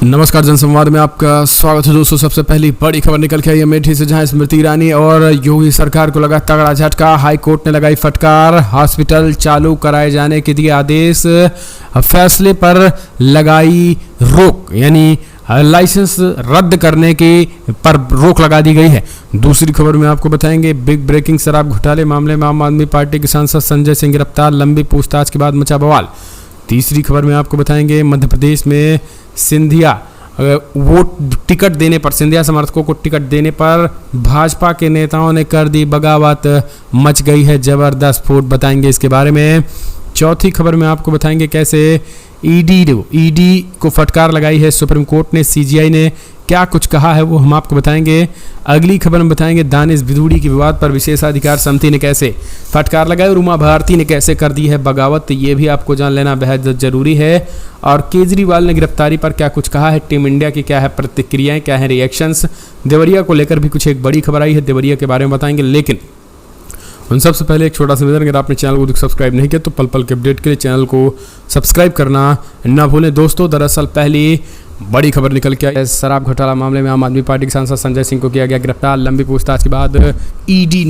नमस्कार, जनसंवाद में आपका स्वागत है दोस्तों। सबसे पहली बड़ी खबर निकल के आई है अमेठी से, जहां स्मृति ईरानी और योगी सरकार को लगा तगड़ा झटका। हाई कोर्ट ने लगाई फटकार, हॉस्पिटल चालू कराए जाने के दिए आदेश, फैसले पर लगाई रोक, यानी लाइसेंस रद्द करने के पर रोक लगा दी गई है। दूसरी खबर में आपको बताएंगे बिग ब्रेकिंग शराब घोटाले मामले में आम आदमी पार्टी के सांसद संजय सिंह गिरफ्तार, लंबी पूछताछ के बाद मचा बवाल। तीसरी खबर में आपको बताएंगे मध्य प्रदेश में सिंधिया वोट टिकट देने पर, सिंधिया समर्थकों को टिकट देने पर भाजपा के नेताओं ने कर दी बगावत, मच गई है जबरदस्त फूट, बताएंगे इसके बारे में। चौथी खबर में आपको बताएंगे कैसे ईडी को फटकार लगाई है सुप्रीम कोर्ट ने, सीजीआई ने क्या कुछ कहा है वो हम आपको बताएंगे। अगली खबर में बताएंगे दानिश बिधूड़ी के विवाद पर विशेषाधिकार समिति ने कैसे फटकार लगाई और उमा भारती ने कैसे कर दी है बगावत, ये भी आपको जान लेना बेहद जरूरी है। और केजरीवाल ने गिरफ्तारी पर क्या कुछ कहा है, टीम इंडिया की क्या है प्रतिक्रियाएं, क्या है रिएक्शंस, देवरिया को लेकर भी कुछ एक बड़ी खबर आई है, देवरिया के बारे में बताएंगे। लेकिन उन सबसे पहले एक छोटा सा निवेदन, अगर आपने चैनल को सब्सक्राइब नहीं किया तो पल पल के अपडेट के लिए चैनल को सब्सक्राइब करना ना भूलें। दोस्तों, दरअसल पहली बड़ी खबर निकल के आई, शराब घोटाला मामले में आम आदमी पार्टी के सांसद संजय सिंह को किया गया गिरफ्तार, लंबी पूछताछ के बाद ईडी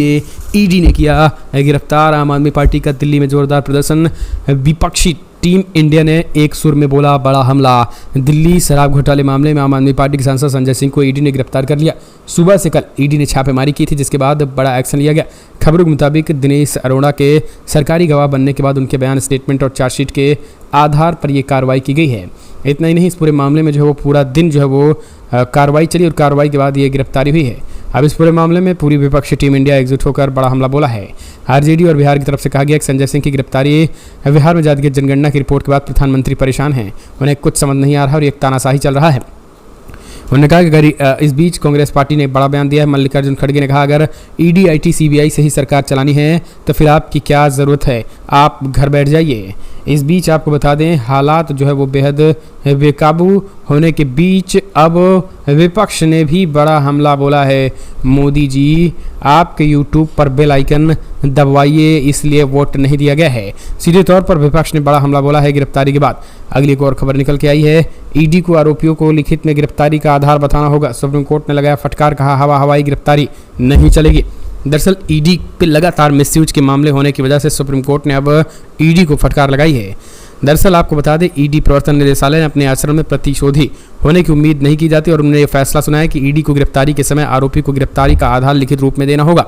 ने किया गिरफ्तार। आम आदमी पार्टी का दिल्ली में जोरदार प्रदर्शन, विपक्षी टीम इंडिया ने एक सुर में बोला बड़ा हमला। दिल्ली शराब घोटाले मामले में आम आदमी पार्टी के सांसद संजय सिंह को ईडी ने गिरफ्तार कर लिया। सुबह से कल ईडी ने छापेमारी की थी, जिसके बाद बड़ा एक्शन लिया गया। खबरों के मुताबिक दिनेश अरोड़ा के सरकारी गवाह बनने के बाद उनके बयान, स्टेटमेंट और चार्जशीट के आधार पर यह कार्रवाई की गई है। इतना ही नहीं, इस पूरे मामले में जो है वो पूरा दिन जो है वो कार्रवाई चली और कार्रवाई के बाद ये गिरफ्तारी हुई है। अब इस पूरे मामले में पूरी विपक्षी टीम इंडिया एकजुट होकर बड़ा हमला बोला है। आरजेडी और बिहार की तरफ से कहा गया कि संजय सिंह की गिरफ्तारी बिहार में जाती जनगणना की रिपोर्ट के बाद प्रधानमंत्री परेशान हैं, उन्हें कुछ समझ नहीं आ रहा और एक तानाशाही चल रहा है। उन्होंने कहा कि इस बीच कांग्रेस पार्टी ने एक बड़ा बयान दिया है। मल्लिकार्जुन खड़गे ने कहा, अगर ईडी आईटी सीबीआई से ही सरकार चलानी है तो फिर आपकी क्या ज़रूरत है, आप घर बैठ जाइए। इस बीच आपको बता दें, हालात जो है वो बेहद बेकाबू होने के बीच अब विपक्ष ने भी बड़ा हमला बोला है। मोदी जी, आपके यूट्यूब पर बेल आइकन दबवाइए, इसलिए वोट नहीं दिया गया है। सीधे तौर पर विपक्ष ने बड़ा हमला बोला है गिरफ्तारी के बाद। अगली एक और खबर निकल के आई है, ईडी को आरोपियों को लिखित में गिरफ्तारी का आधार बताना होगा। सुप्रीम कोर्ट ने लगाया फटकार, कहा हवाई गिरफ्तारी नहीं चलेगी। दरअसल ईडी पे लगातार मिसयूज के मामले होने की वजह से सुप्रीम कोर्ट ने अब ईडी को फटकार लगाई है। दरअसल आपको बता दें, ईडी प्रवर्तन निदेशालय ने अपने आचरण में प्रतिशोधी होने की उम्मीद नहीं की जाती और उन्होंने ये फैसला सुनाया कि ईडी को गिरफ्तारी के समय आरोपी को गिरफ्तारी का आधार लिखित रूप में देना होगा।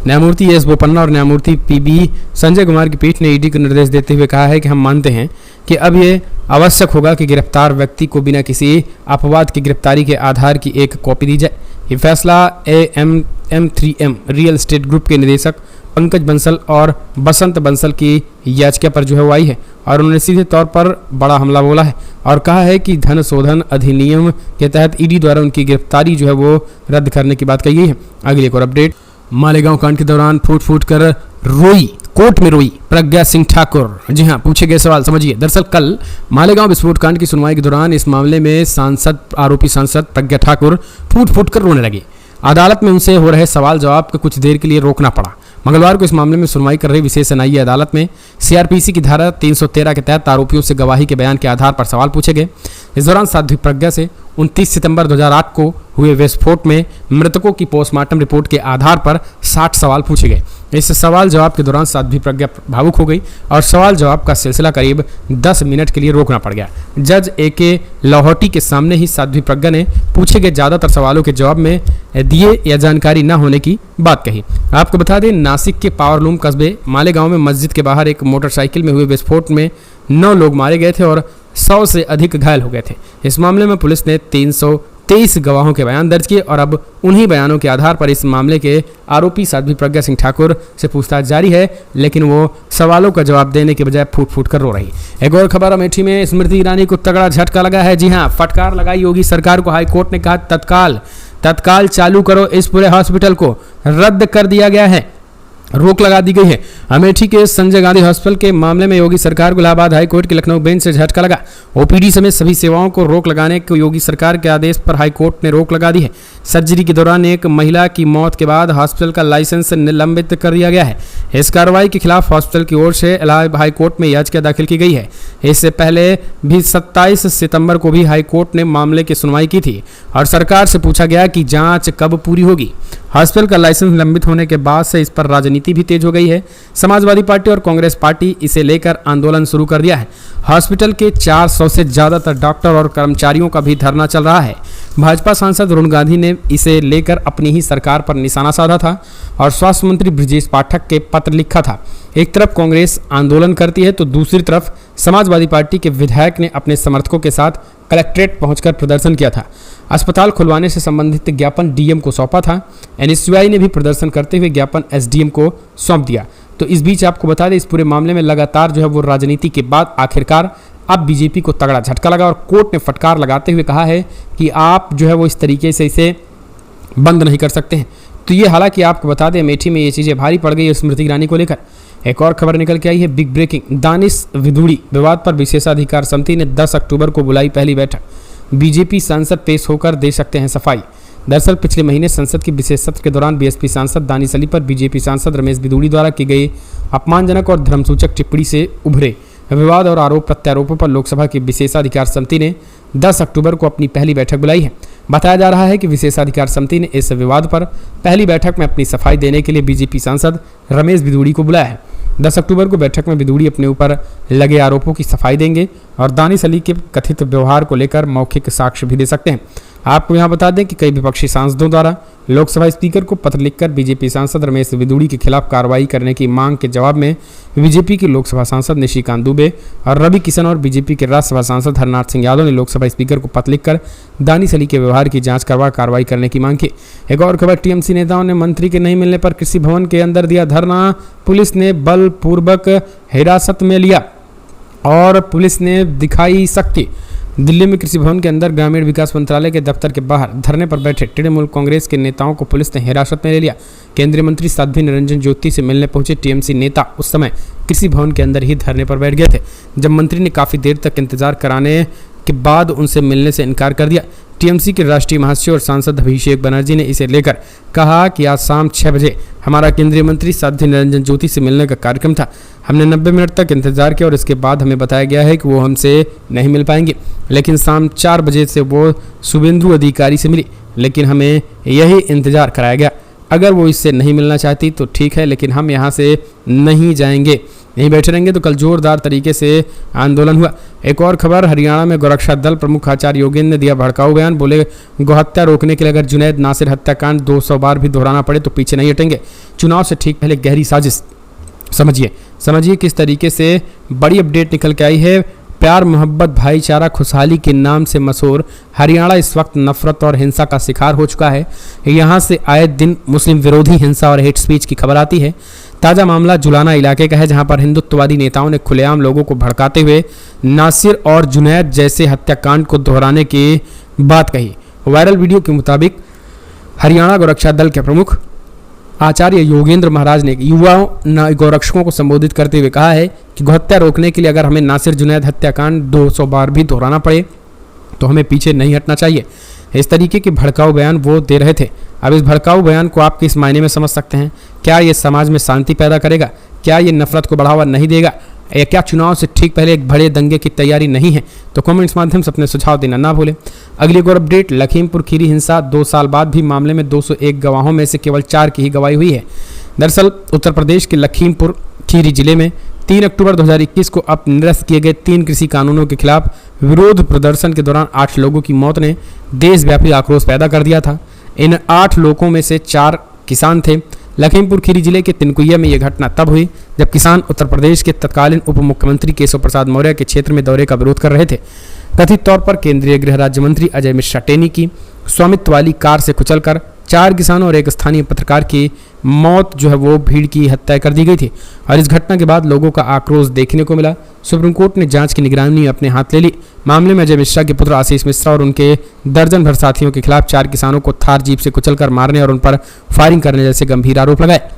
न्यायमूर्ति एस बोपन्ना और न्यायमूर्ति पीबी संजय कुमार की पीठ ने ईडी को निर्देश देते हुए कहा है कि हम मानते हैं कि अब ये आवश्यक होगा कि गिरफ्तार व्यक्ति को बिना किसी अपवाद की गिरफ्तारी के आधार की एक कॉपी दी जाए। ये फैसला AM3M रियल एस्टेट ग्रुप के निदेशक पंकज बंसल और बसंत बंसल की याचिका पर जो है वो आई है और उन्होंने सीधे तौर पर बड़ा हमला बोला है और कहा है कि धन शोधन अधिनियम के तहत ईडी द्वारा उनकी गिरफ्तारी जो है वो रद्द करने की बात कही गई है। अगली एक और अपडेट, मालेगांव कांड के दौरान फूट कर रोई, कोर्ट में रोई प्रज्ञा सिंह ठाकुर। जी हाँ, पूछे गए सवाल समझिए। दरअसल कल मालेगांव विस्फोट कांड की सुनवाई के दौरान इस मामले में आरोपी सांसद प्रज्ञा ठाकुर फूट कर रोने लगी। अदालत में उनसे हो रहे सवाल जवाब को कुछ देर के लिए रोकना पड़ा। मंगलवार को इस मामले में सुनवाई कर रही विशेष न्यायिक अदालत में सीआरपीसी की धारा 313 के तहत आरोपियों से गवाही के बयान के आधार पर सवाल पूछे गए। इस दौरान साध्वी प्रज्ञा से 29 सितंबर 2008 को हुए विस्फोट में मृतकों की पोस्टमार्टम रिपोर्ट के आधार पर 60 सवाल पूछे गए। इस सवाल जवाब के दौरान साध्वी प्रज्ञा भावुक हो गई और सवाल जवाब का सिलसिला करीब 10 मिनट के लिए रोकना पड़ गया। जज AK लाहौटी के सामने ही साध्वी प्रज्ञा ने पूछे गए ज़्यादातर सवालों के जवाब में दिए या जानकारी न होने की बात कही। आपको बता दें, नासिक के पावरलूम कस्बे मालेगांव में मस्जिद के बाहर एक मोटरसाइकिल में हुए विस्फोट में 9 लोग मारे गए थे और 100 से अधिक घायल हो गए थे। इस मामले में पुलिस ने 323 गवाहों के बयान दर्ज किए और अब उन्हीं बयानों के आधार पर इस मामले के आरोपी साध्वी प्रज्ञा सिंह ठाकुर से पूछताछ जारी है, लेकिन वो सवालों का जवाब देने के बजाय फूट कर रो रही। एक और खबर, अमेठी में स्मृति ईरानी को तगड़ा झटका लगा है। जी हाँ, फटकार लगाई योगी सरकार को। हाईकोर्ट ने कहा तत्काल चालू करो, इस पूरे हॉस्पिटल को रद्द कर दिया गया है। रोक लगा दी गई है। अमेठी के संजय गांधी हॉस्पिटल के मामले में योगी सरकार को इलाहाबाद हाई कोर्ट की लखनऊ बेंच से झटका लगा। ओपीडी समेत सभी सेवाओं को रोक लगाने के योगी सरकार के आदेश पर हाई कोर्ट ने रोक लगा दी है। सर्जरी के दौरान एक महिला की मौत के बाद हॉस्पिटल का लाइसेंस निलंबित कर दिया गया है। इस कार्रवाई के खिलाफ हॉस्पिटल की ओर से इलाहाबाद हाई कोर्ट में याचिका दाखिल की गई है। इससे पहले भी 27 सितंबर को भी हाई कोर्ट ने मामले की सुनवाई की थी और सरकार से पूछा गया कि जांच कब पूरी होगी। हॉस्पिटल का लाइसेंस निलंबित होने के बाद से इस पर राजनीति भी तेज हो गई है। समाजवादी पार्टी और कांग्रेस पार्टी इसे लेकर आंदोलन शुरू कर दिया है। हॉस्पिटल के 400 से ज्यादातर डॉक्टर और कर्मचारियों का भी धरना चल रहा है। भाजपा सांसद अरुण गांधी ने इसे लेकर अपनी ही सरकार पर निशाना साधा था और स्वास्थ्य मंत्री ब्रजेश पाठक के पत्र लिखा था। एक तरफ कांग्रेस आंदोलन करती है तो दूसरी तरफ समाजवादी पार्टी के विधायक ने अपने समर्थकों के साथ कलेक्ट्रेट पहुंचकर प्रदर्शन किया था। अस्पताल खुलवाने से संबंधित ज्ञापन डीएम को सौंपा था। एनएसयूआई ने भी प्रदर्शन करते हुए ज्ञापन एसडीएम को सौंप दिया। तो इस बीच आपको बता दें, इस पूरे मामले में लगातार जो है वो राजनीति के बाद आखिरकार अब बीजेपी को तगड़ा झटका लगा और कोर्ट ने फटकार लगाते हुए कहा है कि आप जो है वो इस तरीके से इसे बंद नहीं कर सकते हैं। तो ये हालांकि आपको बता दें, अमेठी में ये चीज़ें भारी पड़ गई स्मृति ईरानी को लेकर। एक और खबर निकल के आई है, बिग ब्रेकिंग। दानिश विधूड़ी विवाद पर विशेषाधिकार समिति ने 10 अक्टूबर को बुलाई पहली बैठक। बीजेपी सांसद पेश होकर दे सकते हैं सफाई। दरअसल पिछले महीने संसद के विशेष सत्र के दौरान बीएसपी सांसद दानिश अली पर बीजेपी सांसद रमेश विधूड़ी द्वारा की गई अपमानजनक और धर्मसूचक टिप्पणी से उभरे विवाद और आरोप प्रत्यारोपों पर लोकसभा की विशेषाधिकार समिति ने 10 अक्टूबर को अपनी पहली बैठक बुलाई है। बताया जा रहा है कि विशेषाधिकार समिति ने इस विवाद पर पहली बैठक में अपनी सफाई देने के लिए बीजेपी सांसद रमेश विधूड़ी को बुलाया है। 10 अक्टूबर को बैठक में विधूड़ी अपने ऊपर लगे आरोपों की सफाई देंगे और दानिश अली के कथित व्यवहार को लेकर मौखिक साक्ष्य भी दे सकते हैं। आपको यहां बता दें कि कई विपक्षी सांसदों द्वारा लोकसभा स्पीकर को पत्र लिखकर बीजेपी सांसद रमेश विधूड़ी के खिलाफ कार्रवाई करने की मांग के जवाब में बीजेपी के लोकसभा सांसद निशिकांत दुबे और रवि किशन और बीजेपी के राज्यसभा सांसद हरनाथ सिंह यादव ने लोकसभा स्पीकर को पत्र लिखकर दानिश अली के व्यवहार की जांच करवा कार्रवाई करने की मांग की। एक और खबर, टीएमसी नेताओं ने मंत्री के नहीं मिलने पर कृषि भवन के अंदर दिया धरना। पुलिस ने बलपूर्वक हिरासत में लिया और पुलिस ने दिखाई सख्ती। दिल्ली में कृषि भवन के अंदर ग्रामीण विकास मंत्रालय के दफ्तर के बाहर धरने पर बैठे तृणमूल कांग्रेस के नेताओं को पुलिस ने हिरासत में ले लिया। केंद्रीय मंत्री साध्वी निरंजन ज्योति से मिलने पहुंचे टीएमसी नेता उस समय कृषि भवन के अंदर ही धरने पर बैठ गए थे। जब मंत्री ने काफ़ी देर तक इंतजार कराने के बाद उनसे मिलने से इनकार कर दिया। टीएमसी के राष्ट्रीय महासचिव और सांसद अभिषेक बनर्जी ने इसे लेकर कहा कि आज शाम 6 बजे हमारा केंद्रीय मंत्री साध्वी निरंजन ज्योति से मिलने का कार्यक्रम था। हमने 90 मिनट तक इंतजार किया और इसके बाद हमें बताया गया है कि वो हमसे नहीं मिल पाएंगे, लेकिन शाम 4 बजे से वो शुभेंदु अधिकारी से मिली, लेकिन हमें यही इंतजार कराया गया। अगर वो इससे नहीं मिलना चाहती तो ठीक है, लेकिन हम यहाँ से नहीं जाएंगे, नहीं बैठे रहेंगे। तो कल जोरदार तरीके से आंदोलन हुआ। एक और खबर, हरियाणा में गोरक्षा दल प्रमुख आचार्य योगेंद्र ने दिया भड़काऊ बयान। बोले गोहत्या रोकने के लिए अगर जुनैद नासिर हत्याकांड 200 बार भी दोहराना पड़े तो पीछे नहीं हटेंगे। चुनाव से ठीक पहले गहरी साजिश। समझिए किस तरीके से बड़ी अपडेट निकल के आई है। प्यार मोहब्बत भाईचारा खुशहाली के नाम से मशहूर हरियाणा इस वक्त नफरत और हिंसा का शिकार हो चुका है। यहाँ से आए दिन मुस्लिम विरोधी हिंसा और हेट स्पीच की खबर आती है। ताज़ा मामला जुलाना इलाके का है, जहां पर हिंदुत्ववादी नेताओं ने खुलेआम लोगों को भड़काते हुए नासिर और जुनैद जैसे हत्याकांड को दोहराने की बात कही। वायरल वीडियो के मुताबिक हरियाणा गोरक्षा दल के प्रमुख आचार्य योगेंद्र महाराज ने युवाओं गोरक्षकों को संबोधित करते हुए कहा है कि गोहत्या रोकने के लिए अगर हमें नासिर जुनैद हत्याकांड 200 बार भी दोहराना पड़े तो हमें पीछे नहीं हटना चाहिए। इस तरीके के भड़काऊ बयान वो दे रहे थे। अब इस भड़काऊ बयान को आप किस मायने में समझ सकते हैं? क्या ये समाज में शांति पैदा करेगा? क्या ये नफरत को बढ़ावा नहीं देगा? या क्या चुनाव से ठीक पहले एक बड़े दंगे की तैयारी नहीं है? तो कमेंट्स माध्यम से अपने सुझाव देना ना भूलें। अगली एक और अपडेट, लखीमपुर खीरी हिंसा 2 साल बाद भी मामले में 201 गवाहों में से केवल 4 की ही गवाही हुई है। दरअसल उत्तर प्रदेश के लखीमपुर खीरी जिले में 3 अक्टूबर 2021 को अब निरस्त किए गए 3 कृषि कानूनों के खिलाफ विरोध प्रदर्शन के दौरान 8 लोगों की मौत ने देशव्यापी आक्रोश पैदा कर दिया था। इन 8 लोगों में से 4 किसान थे। लखीमपुर खीरी जिले के तिनकुइया में यह घटना तब हुई जब किसान उत्तर प्रदेश के तत्कालीन उप मुख्यमंत्री केशव प्रसाद मौर्य के क्षेत्र में दौरे का विरोध कर रहे थे। कथित तौर पर केंद्रीय गृह राज्य मंत्री अजय मिश्रा टेनी की स्वामित्व वाली कार से कुचलकर 4 किसानों और एक स्थानीय पत्रकार की मौत जो है वो भीड़ की हत्या कर दी गई थी और इस घटना के बाद लोगों का आक्रोश देखने को मिला। सुप्रीम कोर्ट ने जांच की निगरानी अपने हाथ ले ली। मामले में अजय मिश्रा के पुत्र आशीष मिश्रा और उनके दर्जन भर साथियों के खिलाफ 4 किसानों को थार जीप से कुचलकर मारने और उन पर फायरिंग करने जैसे गंभीर आरोप लगाए।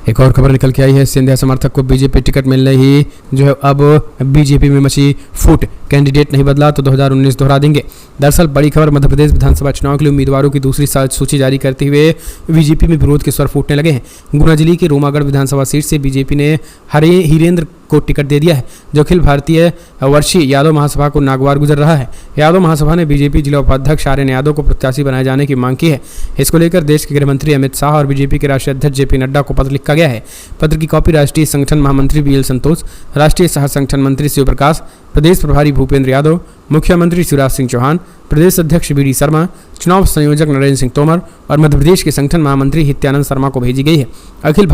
एक और खबर निकल के आई है, सिंधिया समर्थक को बीजेपी टिकट मिलने ही जो है अब बीजेपी में मची फूट, कैंडिडेट नहीं बदला तो 2019 दोहरा देंगे। दरअसल बड़ी खबर, मध्य प्रदेश विधानसभा चुनाव के लिए उम्मीदवारों की दूसरी सूची जारी करते हुए बीजेपी में विरोध के स्वर फूटने लगे हैं। गुना जिले की रोमागढ़ विधानसभा सीट से बीजेपी ने हीरेंद्र को टिकट दे दिया है, जो अखिल भारतीय वर्षीय यादव महासभा को नागवार गुजर रहा है। यादव महासभा ने बीजेपी जिला उपाध्यक्ष आर्यन यादव को प्रत्याशी बनाए जाने की मांग की है। इसको लेकर देश के गृह मंत्री अमित शाह और बीजेपी के राष्ट्रीय अध्यक्ष जेपी नड्डा को पत्र लिखा गया है। पत्र की कॉपी राष्ट्रीय संगठन महामंत्री बीएल संतोष, राष्ट्रीय सह संगठन मंत्री शिव प्रकाश, प्रदेश प्रभारी भूपेंद्र यादव, मुख्यमंत्री शिवराज सिंह चौहान, प्रदेश अध्यक्ष बीडी शर्मा, चुनाव संयोजक नरेंद्र सिंह तोमर और मध्य प्रदेश के संगठन महामंत्री हित्यानंद शर्मा को भेजी गई है। अखिल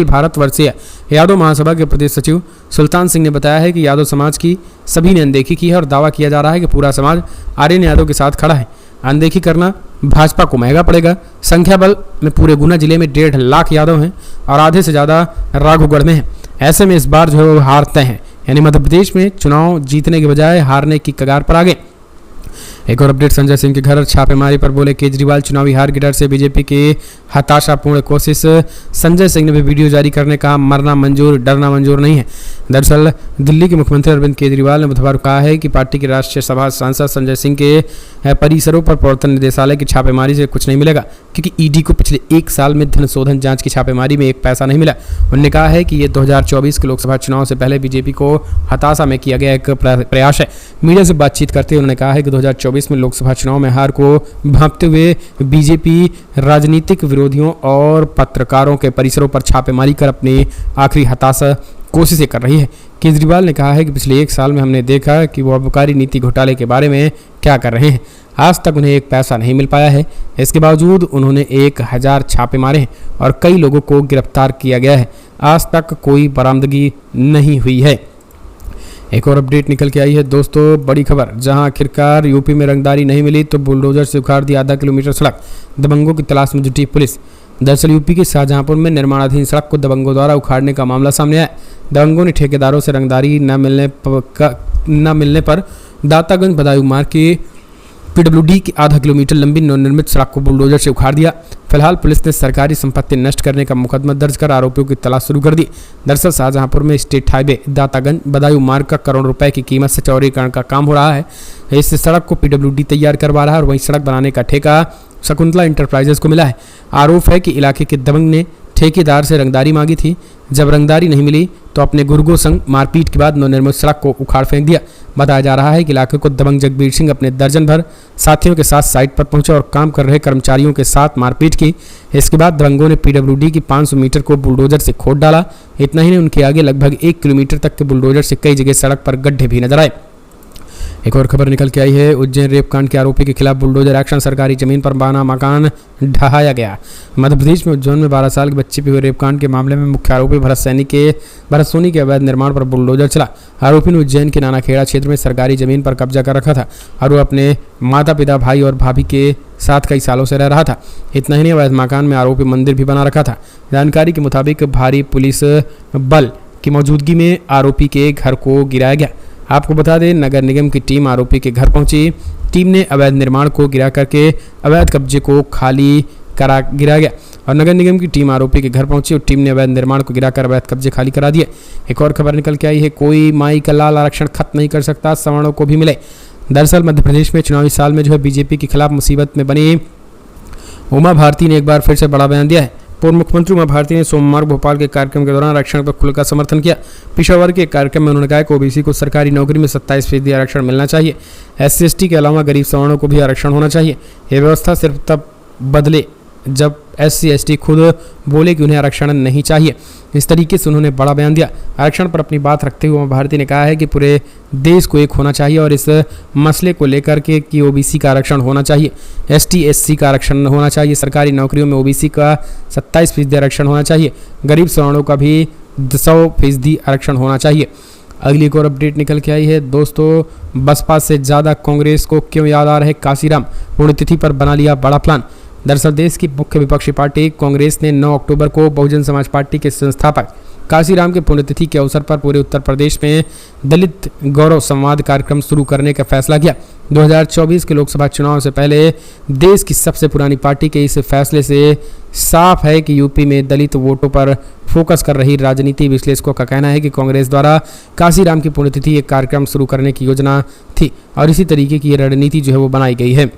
भारत वर्षीय यादव महासभा के प्रदेश सचिव सुल्तान सिंह ने बताया है कि यादव समाज की सभी ने अनदेखी की है और दावा किया जा रहा है कि पूरा समाज आर्यन यादव के साथ खड़ा है। अनदेखी करना भाजपा को महंगा पड़ेगा। संख्या बल में पूरे गुना जिले में 1.5 लाख यादव हैं और आधे से ज़्यादा राघोगढ़ में हैं। ऐसे में इस बार जो है वो हारते हैं, यानी मध्य प्रदेश में चुनाव जीतने के बजाय हारने की कगार पर आ गए। एक और अपडेट, संजय सिंह के घर छापेमारी पर बोले केजरीवाल, चुनावी हार की डर से बीजेपी की हताशापूर्ण कोशिश। संजय सिंह ने भी वीडियो जारी करने का मरना मंजूर, डरना मंजूर नहीं है। दरअसल दिल्ली के मुख्यमंत्री अरविंद केजरीवाल ने बुधवार को कहा है कि पार्टी के राष्ट्रीय सभा सांसद संजय सिंह के परिसरों पर प्रवर्तन निदेशालय की छापेमारी से कुछ नहीं मिलेगा, क्योंकि ईडी को पिछले 1 साल में धन शोधन जांच की छापेमारी में 1 पैसा नहीं मिला। उन्होंने कहा है कि ये 2024 के लोकसभा चुनाव से पहले बीजेपी को हताशा में किया गया एक प्रयास है। मीडिया से बातचीत करते हुए उन्होंने कहा है कि 2024 में लोकसभा चुनाव में हार को भांपते हुए बीजेपी राजनीतिक विरोधियों और पत्रकारों के परिसरों पर छापेमारी कर अपनी आखिरी हताशा कोशिशें कर रही है। केजरीवाल ने कहा है कि पिछले 1 साल में हमने देखा कि वो आबकारी नीति घोटाले के बारे में क्या कर रहे हैं। आज तक उन्हें 1 पैसा नहीं मिल पाया है। इसके बावजूद उन्होंने 1000 छापे मारे हैं और कई लोगों को गिरफ्तार किया गया है। आज तक कोई बरामदगी नहीं हुई है। एक और अपडेट निकल के आई है दोस्तों, बड़ी खबर, जहां आखिरकार यूपी में रंगदारी नहीं मिली तो बुलडोजर से उखाड़ दी आधा किलोमीटर सड़क, दबंगों की तलाश में जुटी पुलिस। दरअसल यूपी के शाहजहांपुर में निर्माणाधीन सड़क को दबंगों द्वारा उखाड़ने का मामला सामने आया। दबंगों ने ठेकेदारों से रंगदारी न मिलने पर दातागंज बदायूं मार्ग की पीडब्ल्यूडी की आधा किलोमीटर लंबी नवनिर्मित सड़क को बुलडोजर से उखाड़ दिया। फिलहाल पुलिस ने सरकारी संपत्ति नष्ट करने का मुकदमा दर्ज कर आरोपियों की तलाश शुरू कर दी। दरअसल शाहजहांपुर में स्टेट हाईवे दातागंज बदायूं मार्ग का करोड़ रुपए की कीमत से चौड़ीकरण का काम हो रहा है। इस सड़क को पीडब्ल्यूडी तैयार करवा रहा है और वहीं सड़क बनाने का ठेका शकुंतला इंटरप्राइजेज को मिला है। आरोप है कि इलाके के दबंग ने ठेकेदार से रंगदारी मांगी थी। जब रंगदारी नहीं मिली तो अपने गुर्गों संग मारपीट के बाद नवनिर्मित सड़क को उखाड़ फेंक दिया। बताया जा रहा है कि इलाके को दबंग जगबीर सिंह अपने दर्जन भर साथियों के साथ साइट पर पहुंचे और काम कर रहे कर्मचारियों के साथ मारपीट की। इसके बाद दबंगों ने पीडब्ल्यूडी की 500 मीटर को बुलडोजर से खोद डाला। इतना ही नहीं, उनके आगे लगभग 1 किलोमीटर तक के बुलडोजर से कई जगह सड़क पर गड्ढे भी नजर आए। एक और खबर निकल के आई है, उज्जैन रेप कांड के आरोपी के खिलाफ बुलडोजर एक्शन, सरकारी जमीन पर बना मकान ढहाया गया। मध्य प्रदेश में उज्जैन में 12 साल के बच्चे पे हुए रेप कांड के मामले में मुख्य आरोपी भरत सोनी के अवैध निर्माण पर बुलडोजर चला। आरोपी ने उज्जैन के नानाखेड़ा क्षेत्र में सरकारी जमीन पर कब्जा कर रखा था और वो अपने माता पिता, भाई और भाभी के साथ कई सालों से रह रहा था। इतना ही नहीं, अवैध मकान में आरोपी मंदिर भी बना रखा था। जानकारी के मुताबिक भारी पुलिस बल की मौजूदगी में आरोपी के घर को गिराया गया। आपको बता दें, नगर निगम की टीम आरोपी के घर पहुंची। टीम ने अवैध निर्माण को गिरा करके अवैध कब्जे को खाली करा गिराया गया और नगर निगम की टीम आरोपी के घर पहुंची और टीम ने अवैध निर्माण को गिराकर अवैध कब्जे खाली करा दिए। एक और खबर निकल के आई है, कोई माई का लाल आरक्षण खत्म नहीं कर सकता, सवर्णों को भी मिले। दरअसल मध्य प्रदेश में चुनावी साल में जो है बीजेपी के खिलाफ मुसीबत में बनी उमा भारती ने एक बार फिर से बड़ा बयान दिया है। पूर्व मुख्यमंत्री उमा भारती ने सोमवार भोपाल के कार्यक्रम के दौरान आरक्षण पर खुलकर समर्थन किया। पिछड़ा वर्ग के कार्यक्रम में उन्होंने कहा कि ओबीसी को सरकारी नौकरी में 27% आरक्षण मिलना चाहिए। SC/ST के अलावा गरीब सवर्णों को भी आरक्षण होना चाहिए। यह व्यवस्था सिर्फ तब बदले जब SC/ST खुद बोले कि उन्हें आरक्षण नहीं चाहिए। इस तरीके से उन्होंने बड़ा बयान दिया। आरक्षण पर अपनी बात रखते हुए उमा भारती ने कहा है कि पूरे देश को एक होना चाहिए और इस मसले को लेकर के कि OBC का आरक्षण होना चाहिए, ST/SC का आरक्षण होना चाहिए, सरकारी नौकरियों में OBC का 27% आरक्षण होना चाहिए, गरीब सवर्णों का भी 100% आरक्षण होना चाहिए। अगली एक और अपडेट निकल के आई है दोस्तों, बसपा से ज़्यादा कांग्रेस को क्यों याद आ रहे काशीराम, पुण्यतिथि पर बना लिया बड़ा प्लान। दरअसल देश की मुख्य विपक्षी पार्टी कांग्रेस ने 9 अक्टूबर को बहुजन समाज पार्टी के संस्थापक काशीराम के पुण्यतिथि के अवसर पर पूरे उत्तर प्रदेश में दलित गौरव संवाद कार्यक्रम शुरू करने का फैसला किया। 2024 के लोकसभा चुनाव से पहले देश की सबसे पुरानी पार्टी के इस फैसले से साफ है कि यूपी में दलित वोटों पर फोकस कर रही राजनीति विश्लेषकों का कहना है कि कांग्रेस द्वारा काशीराम की पुण्यतिथि एक कार्यक्रम शुरू करने की योजना थी और इसी तरीके की रणनीति जो है वो बनाई गई है।